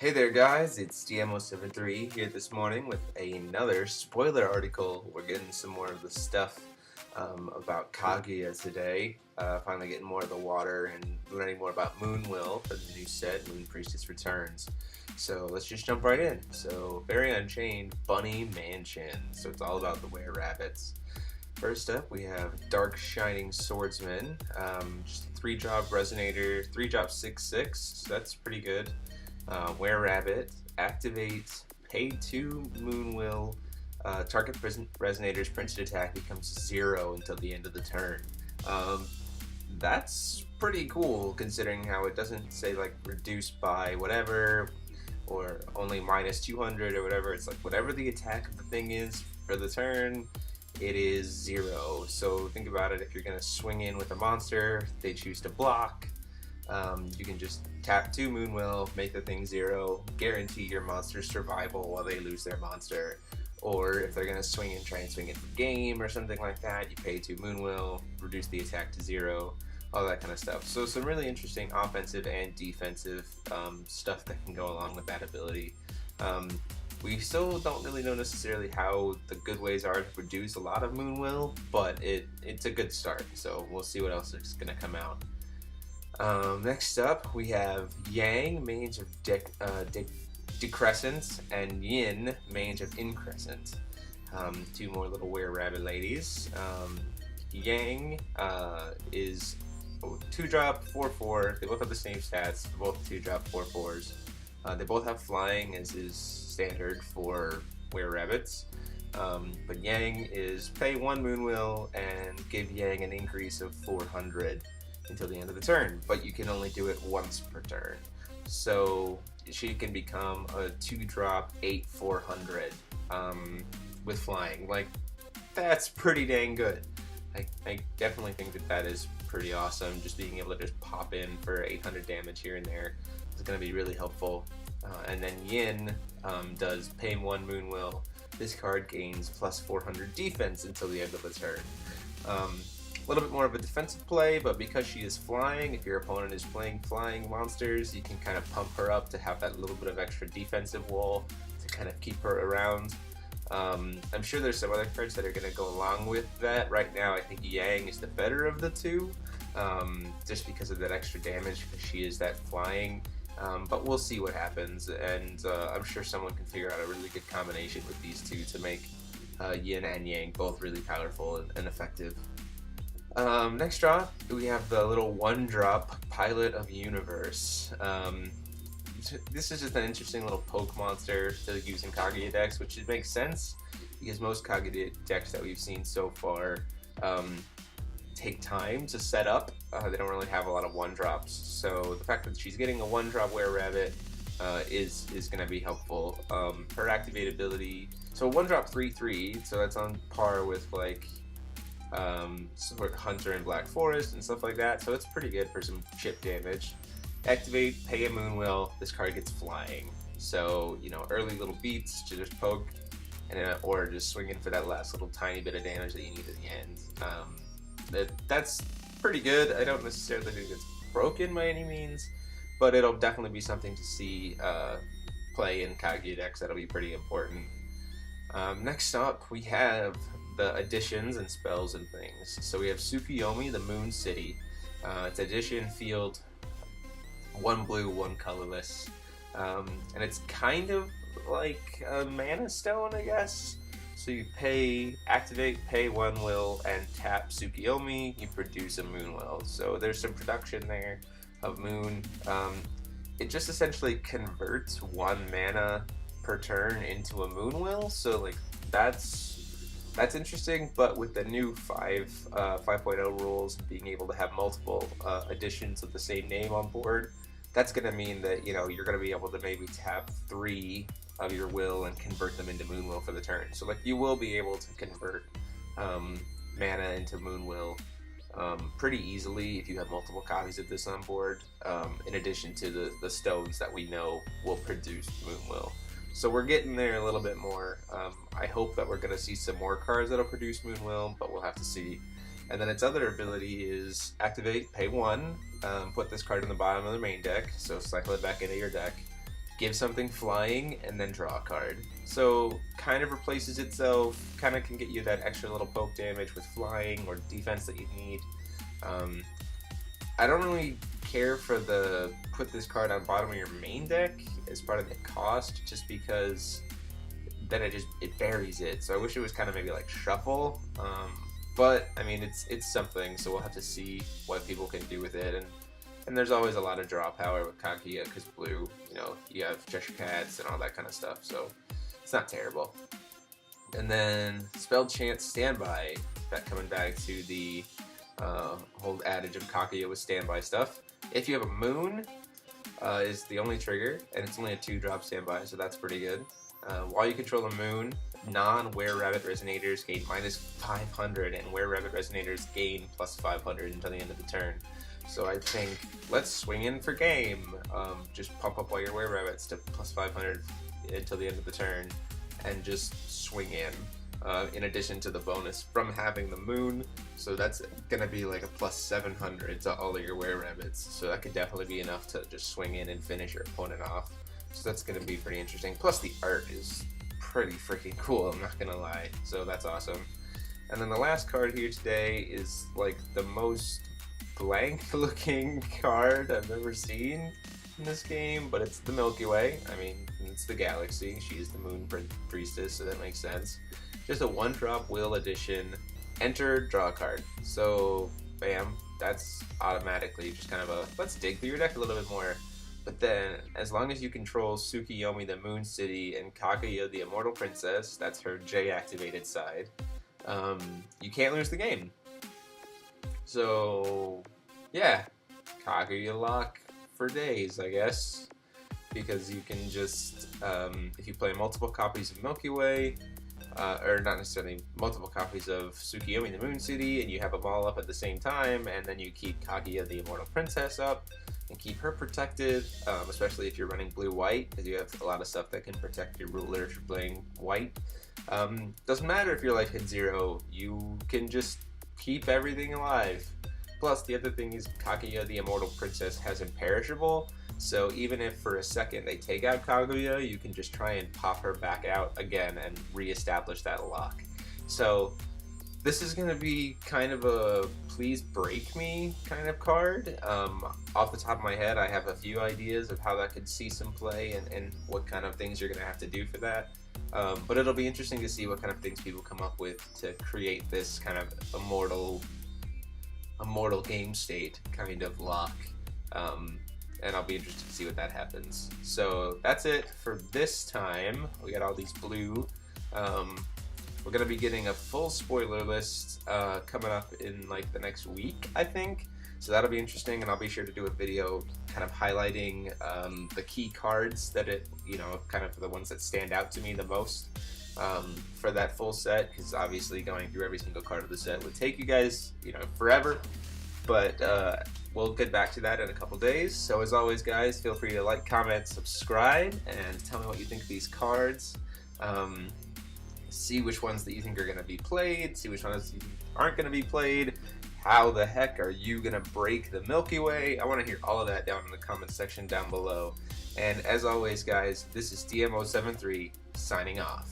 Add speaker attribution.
Speaker 1: Hey there guys, it's DMO73 here this morning with another spoiler article. We're getting some more of the stuff about Kaguya today. Finally getting more of the water and learning more about Moonwill for the new set, Moon Priestess Returns. So let's just jump right in. So Fairy Unchained Bunny Mansion. So it's all about the Wererabbits. First up, we have Dark Shining Swordsman. Just 3-drop Resonator, 3-drop 6/6, so that's pretty good. Wererabbit, activate, pay 2 Moonwill, target Resonator's printed attack becomes 0 until the end of the turn. That's pretty cool considering how it doesn't say like reduced by whatever or only minus 200 or whatever. It's like whatever the attack of the thing is for the turn, it is 0. So think about it, if you're going to swing in with a monster, they choose to block. You can just tap 2 Moonwill, make the thing 0, guarantee your monster's survival while they lose their monster. Or if they're going to swing in, try and swing in for game or something like that, you pay 2 Moonwill, reduce the attack to 0, all that kind of stuff. So some really interesting offensive and defensive stuff that can go along with that ability. We still don't really know necessarily how the good ways are to produce a lot of Moonwill, but it's a good start, so we'll see what else is going to come out. Next up, we have Yang, Mage of Decrescent, and Yin, Mage of Increscent. 2 more little Wererabbit ladies. Yang is 2-drop 4/4. They both have the same stats. They're both 2-drop 4/4s. They both have flying, as is standard for Wererabbits. But Yang is pay 1 Moonwill and give Yang an increase of 400 until the end of the turn, but you can only do it once per turn. So she can become a 2-drop 8/400 with flying. Like, that's pretty dang good. I definitely think that is pretty awesome. Just being able to just pop in for 800 damage here and there is going to be really helpful. And then Yin does pay 1 Moonwill. This card gains plus 400 defense until the end of the turn. A little bit more of a defensive play, but because she is flying, if your opponent is playing flying monsters, you can kind of pump her up to have that little bit of extra defensive wall to kind of keep her around. I'm sure there's some other cards that are going to go along with that. Right now, I think Yang is the better of the two, just because of that extra damage, because she is that flying. But we'll see what happens, and I'm sure someone can figure out a really good combination with these two to make Yin and Yang both really powerful and effective. Next drop, we have the little 1-drop Pilot of Universe. This is just an interesting little poke monster to use in Kaguya decks, which makes sense because most Kaguya decks that we've seen so far take time to set up. They don't really have a lot of 1-drops, so the fact that she's getting a 1-drop Wererabbit is going to be helpful. Her activate ability, so 1-drop 3/3, so that's on par with like sort of Hunter in Black Forest and stuff like that, so it's pretty good for some chip damage. Activate, pay a Moonwill, this card gets flying, so you know, early little beats to just poke, and or just swing in for that last little tiny bit of damage that you need at the end. That's pretty good. I don't necessarily think it's broken by any means, but it'll definitely be something to see play in Kaguya decks. That'll be pretty important. Next up, we have the additions and spells and things. So we have Tsukuyomi, the Moon City. It's addition field 1 blue, 1 colorless, and it's kind of like a mana stone, I guess. So you activate, pay 1 will, and tap Tsukuyomi, you produce a Moonwill. So there's some production there of Moon. It just essentially converts 1 mana per turn into a Moonwill, so like that's interesting. But with the new 5.0 rules, being able to have multiple additions of the same name on board, that's going to mean that, you know, you're going to be able to maybe tap 3 of your will and convert them into Moonwill for the turn. So like you will be able to convert mana into Moonwill pretty easily if you have multiple copies of this on board, in addition to the stones that we know will produce Moonwill. So we're getting there a little bit more. I hope that we're going to see some more cards that'll produce Moonwill, but we'll have to see. And then its other ability is activate, pay 1, put this card in the bottom of the main deck, so cycle it back into your deck. give something flying, and then draw a card. So kind of replaces itself, kind of can get you that extra little poke damage with flying or defense that you need. I don't really care for the put this card on bottom of your main deck as part of the cost, just because then it buries it. So I wish it was kind of maybe like shuffle, but I mean it's something. So we'll have to see what people can do with it, and there's always a lot of draw power with Kaguya because blue, you know, you have Cheshire Cats and all that kind of stuff. So it's not terrible. And then Spell Chance Standby, that coming back to the whole adage of Kaguya with standby stuff. If you have a moon, is the only trigger, and it's only a 2-drop standby, so that's pretty good. While you control a moon, non-Wererabbit Resonators gain -500, and Wererabbit Resonators gain +500 until the end of the turn. So I think let's swing in for game. Just pump up all your Wererabbits to +500 until the end of the turn, and just swing in addition to the bonus from having the moon. So that's gonna be like a +700 to all of your Wererabbits. So that could definitely be enough to just swing in and finish your opponent off. So that's gonna be pretty interesting. Plus the art is pretty freaking cool, I'm not gonna lie. So that's awesome. And then the last card here today is like the most blank looking card I've ever seen in this game, but it's the Milky Way. I mean, it's the galaxy. She is the moon priestess, so that makes sense. Just a 1-drop wheel edition. Enter, draw a card. So, bam, that's automatically just kind of a, let's dig through your deck a little bit more. But then, as long as you control Tsukiyomi the Moon City and Kaguya the Immortal Princess, that's her J-activated side, you can't lose the game. So, yeah, Kaguya lock for days, I guess, because you can just, if you play multiple copies of Milky Way, or not necessarily multiple copies of Tsukiyomi the Moon City, and you have them all up at the same time, and then you keep Kaguya the Immortal Princess up, and keep her protected, especially if you're running blue-white, because you have a lot of stuff that can protect your ruler if you're playing white. Doesn't matter if your life hits 0, you can just keep everything alive. Plus, the other thing is Kaguya the Immortal Princess has Imperishable, so even if for a second they take out Kaguya, you can just try and pop her back out again and re-establish that lock. So this is going to be kind of a please break me kind of card. Off the top of my head, I have a few ideas of how that could see some play and what kind of things you're going to have to do for that. But it'll be interesting to see what kind of things people come up with to create this kind of immortal game state kind of lock. And I'll be interested to see what that happens. So that's it for this time. We got all these blue. We're gonna be getting a full spoiler list coming up in like the next week, I think. So that'll be interesting, and I'll be sure to do a video kind of highlighting the key cards that kind of the ones that stand out to me the most for that full set, because obviously going through every single card of the set would take you guys, forever. But we'll get back to that in a couple days. So as always, guys, feel free to like, comment, subscribe, and tell me what you think of these cards. See which ones that you think are going to be played, see which ones you aren't going to be played. How the heck are you going to break the Milky Way? I want to hear all of that down in the comment section down below. And as always, guys, this is DMO73 signing off.